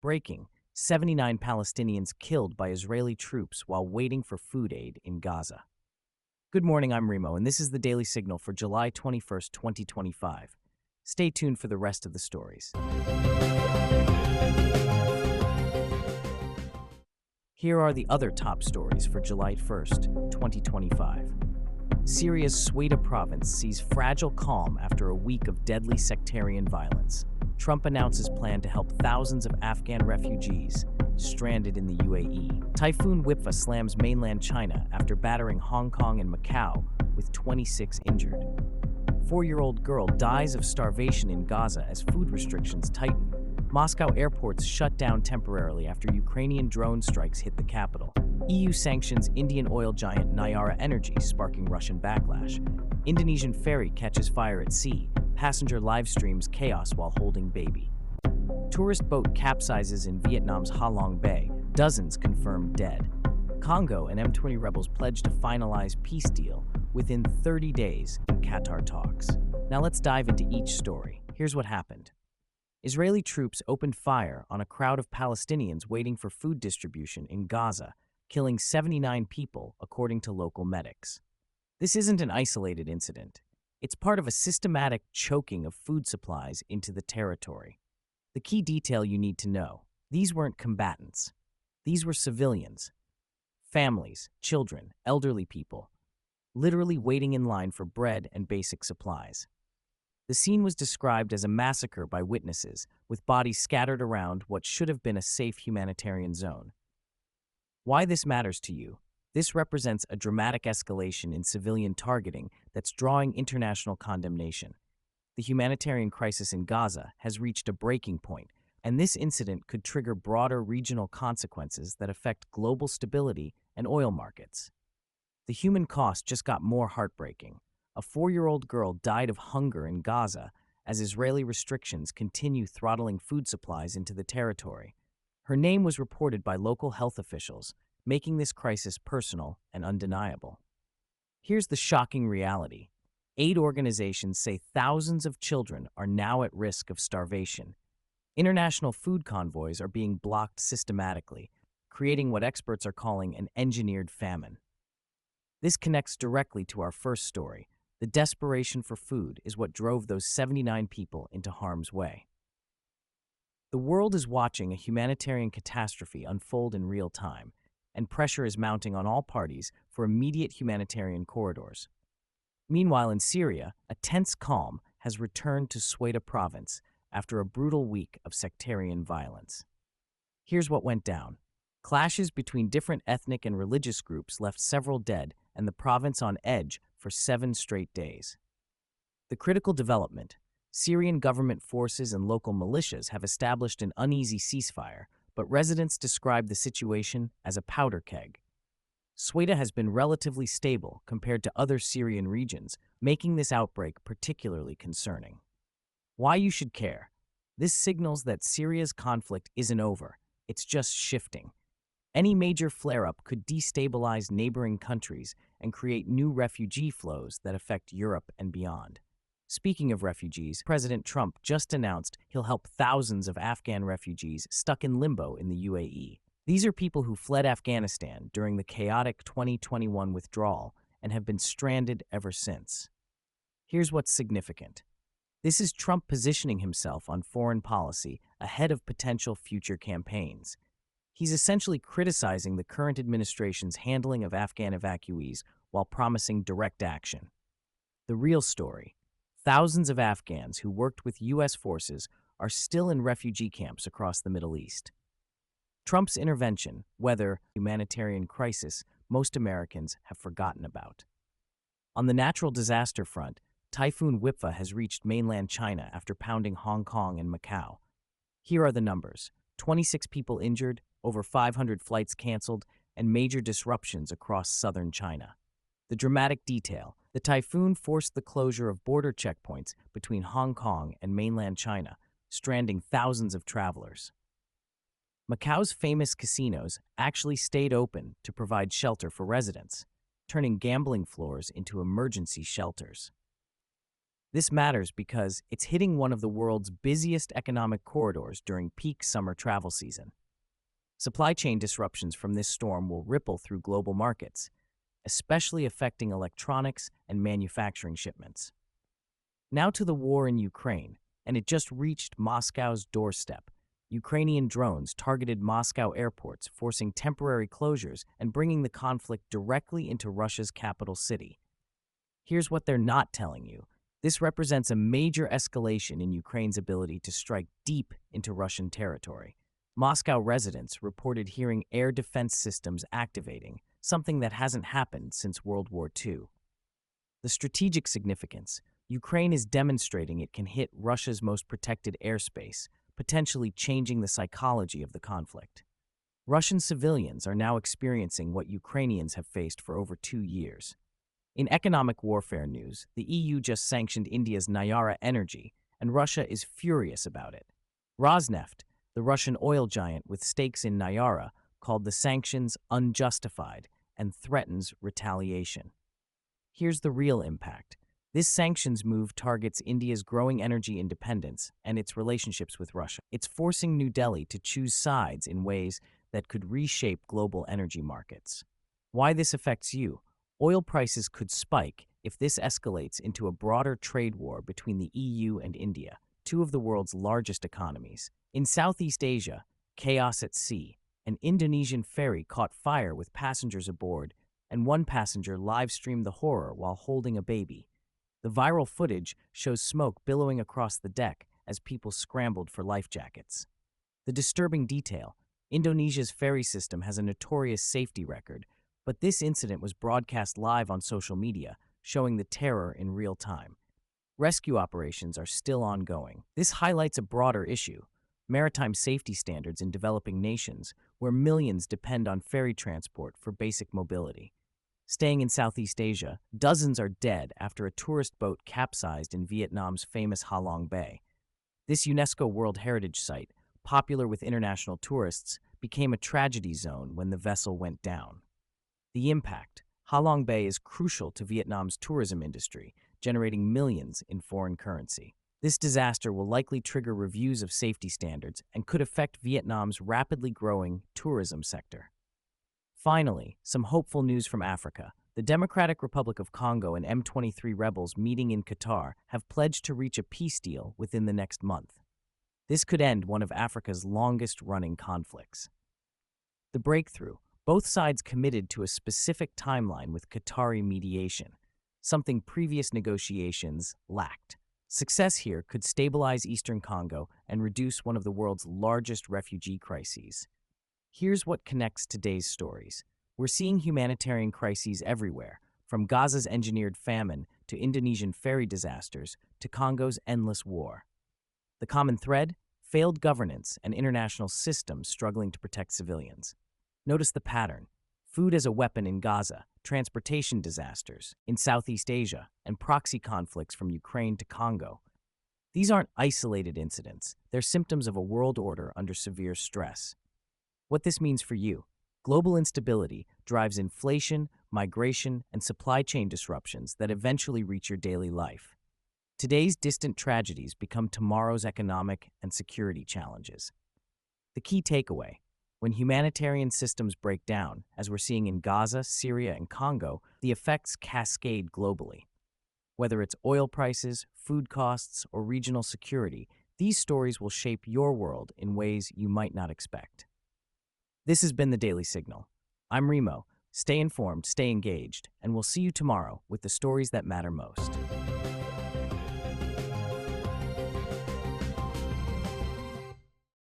Breaking: 79 Palestinians killed by Israeli troops while waiting for food aid in Gaza. Good morning, I'm Remo, and this is the Daily Signal for July 21st, 2025. Stay tuned for the rest of the stories. Here are the other top stories for July 1st, 2025. Syria's Sweda province sees fragile calm after a week of deadly sectarian violence. Trump announces plan to help thousands of Afghan refugees stranded in the UAE. Typhoon Wipha slams mainland China after battering Hong Kong and Macau, with 26 injured. 4-year-old girl dies of starvation in Gaza as food restrictions tighten. Moscow airports shut down temporarily after Ukrainian drone strikes hit the capital. EU sanctions Indian oil giant Nayara Energy, sparking Russian backlash. Indonesian ferry catches fire at sea. Passenger live streams chaos while holding baby. Tourist boat capsizes in Vietnam's Ha Long Bay. Dozens confirmed dead. Congo and M20 rebels pledge to finalize peace deal within 30 days in Qatar talks. Now let's dive into each story. Here's what happened. Israeli troops opened fire on a crowd of Palestinians waiting for food distribution in Gaza, killing 79 people, according to local medics. This isn't an isolated incident. It's part of a systematic choking of food supplies into the territory. The key detail you need to know: these weren't combatants. These were civilians. Families, children, elderly people, literally waiting in line for bread and basic supplies. The scene was described as a massacre by witnesses, with bodies scattered around what should have been a safe humanitarian zone. Why this matters to you? This represents a dramatic escalation in civilian targeting that's drawing international condemnation. The humanitarian crisis in Gaza has reached a breaking point, and this incident could trigger broader regional consequences that affect global stability and oil markets. The human cost just got more heartbreaking. A 4-year-old girl died of hunger in Gaza as Israeli restrictions continue throttling food supplies into the territory. Her name was reported by local health officials, making this crisis personal and undeniable. Here's the shocking reality. Aid organizations say thousands of children are now at risk of starvation. International food convoys are being blocked systematically, creating what experts are calling an engineered famine. This connects directly to our first story. The desperation for food is what drove those 79 people into harm's way. The world is watching a humanitarian catastrophe unfold in real time, and pressure is mounting on all parties for immediate humanitarian corridors. Meanwhile, in Syria, a tense calm has returned to Sweda province after a brutal week of sectarian violence. Here's what went down. Clashes between different ethnic and religious groups left several dead and the province on edge for 7 straight days. The critical development: Syrian government forces and local militias have established an uneasy ceasefire, but residents describe the situation as a powder keg. Sweda has been relatively stable compared to other Syrian regions, making this outbreak particularly concerning. Why you should care? This signals that Syria's conflict isn't over, it's just shifting. Any major flare-up could destabilize neighboring countries and create new refugee flows that affect Europe and beyond. Speaking of refugees, President Trump just announced he'll help thousands of Afghan refugees stuck in limbo in the UAE. These are people who fled Afghanistan during the chaotic 2021 withdrawal and have been stranded ever since. Here's what's significant. This is Trump positioning himself on foreign policy ahead of potential future campaigns. He's essentially criticizing the current administration's handling of Afghan evacuees while promising direct action. The real story: thousands of Afghans who worked with U.S. forces are still in refugee camps across the Middle East. Trump's intervention, whether humanitarian crisis, most Americans have forgotten about. On the natural disaster front, Typhoon Wipha has reached mainland China after pounding Hong Kong and Macau. Here are the numbers: 26 people injured, over 500 flights canceled, and major disruptions across southern China. The dramatic detail: the typhoon forced the closure of border checkpoints between Hong Kong and mainland China, stranding thousands of travelers. Macau's famous casinos actually stayed open to provide shelter for residents, turning gambling floors into emergency shelters. This matters because it's hitting one of the world's busiest economic corridors during peak summer travel season. Supply chain disruptions from this storm will ripple through global markets, especially affecting electronics and manufacturing shipments. Now to the war in Ukraine, and it just reached Moscow's doorstep. Ukrainian drones targeted Moscow airports, forcing temporary closures and bringing the conflict directly into Russia's capital city. Here's what they're not telling you. This represents a major escalation in Ukraine's ability to strike deep into Russian territory. Moscow residents reported hearing air defense systems activating, something that hasn't happened since World War II. The strategic significance: Ukraine is demonstrating it can hit Russia's most protected airspace, potentially changing the psychology of the conflict. Russian civilians are now experiencing what Ukrainians have faced for over 2 years. In economic warfare news, the EU just sanctioned India's Nayara Energy, and Russia is furious about it. Rosneft, the Russian oil giant with stakes in Nayara, called the sanctions unjustified and threatens retaliation. Here's the real impact. This sanctions move targets India's growing energy independence and its relationships with Russia. It's forcing New Delhi to choose sides in ways that could reshape global energy markets. Why this affects you? Oil prices could spike if this escalates into a broader trade war between the EU and India, two of the world's largest economies. In Southeast Asia, chaos at sea. An Indonesian ferry caught fire with passengers aboard, and one passenger live-streamed the horror while holding a baby. The viral footage shows smoke billowing across the deck as people scrambled for life jackets. The disturbing detail: Indonesia's ferry system has a notorious safety record, but this incident was broadcast live on social media, showing the terror in real time. Rescue operations are still ongoing. This highlights a broader issue: maritime safety standards in developing nations, where millions depend on ferry transport for basic mobility. Staying in Southeast Asia, dozens are dead after a tourist boat capsized in Vietnam's famous Ha Long Bay. This UNESCO World Heritage Site, popular with international tourists, became a tragedy zone when the vessel went down. The impact: Ha Long Bay is crucial to Vietnam's tourism industry, generating millions in foreign currency. This disaster will likely trigger reviews of safety standards and could affect Vietnam's rapidly growing tourism sector. Finally, some hopeful news from Africa. The Democratic Republic of Congo and M23 rebels meeting in Qatar have pledged to reach a peace deal within the next month. This could end one of Africa's longest-running conflicts. The breakthrough: both sides committed to a specific timeline with Qatari mediation, something previous negotiations lacked. Success here could stabilize Eastern Congo and reduce one of the world's largest refugee crises. Here's what connects today's stories. We're seeing humanitarian crises everywhere, from Gaza's engineered famine to Indonesian ferry disasters to Congo's endless war. The common thread: failed governance and international systems struggling to protect civilians. Notice the pattern: food as a weapon in Gaza, transportation disasters in Southeast Asia, and proxy conflicts from Ukraine to Congo. These aren't isolated incidents. They're symptoms of a world order under severe stress. What this means for you: global instability drives inflation, migration, and supply chain disruptions that eventually reach your daily life. Today's distant tragedies become tomorrow's economic and security challenges. The key takeaway: when humanitarian systems break down, as we're seeing in Gaza, Syria, and Congo, the effects cascade globally. Whether it's oil prices, food costs, or regional security, these stories will shape your world in ways you might not expect. This has been the Daily Signal. I'm Remo. Stay informed, stay engaged, and we'll see you tomorrow with the stories that matter most.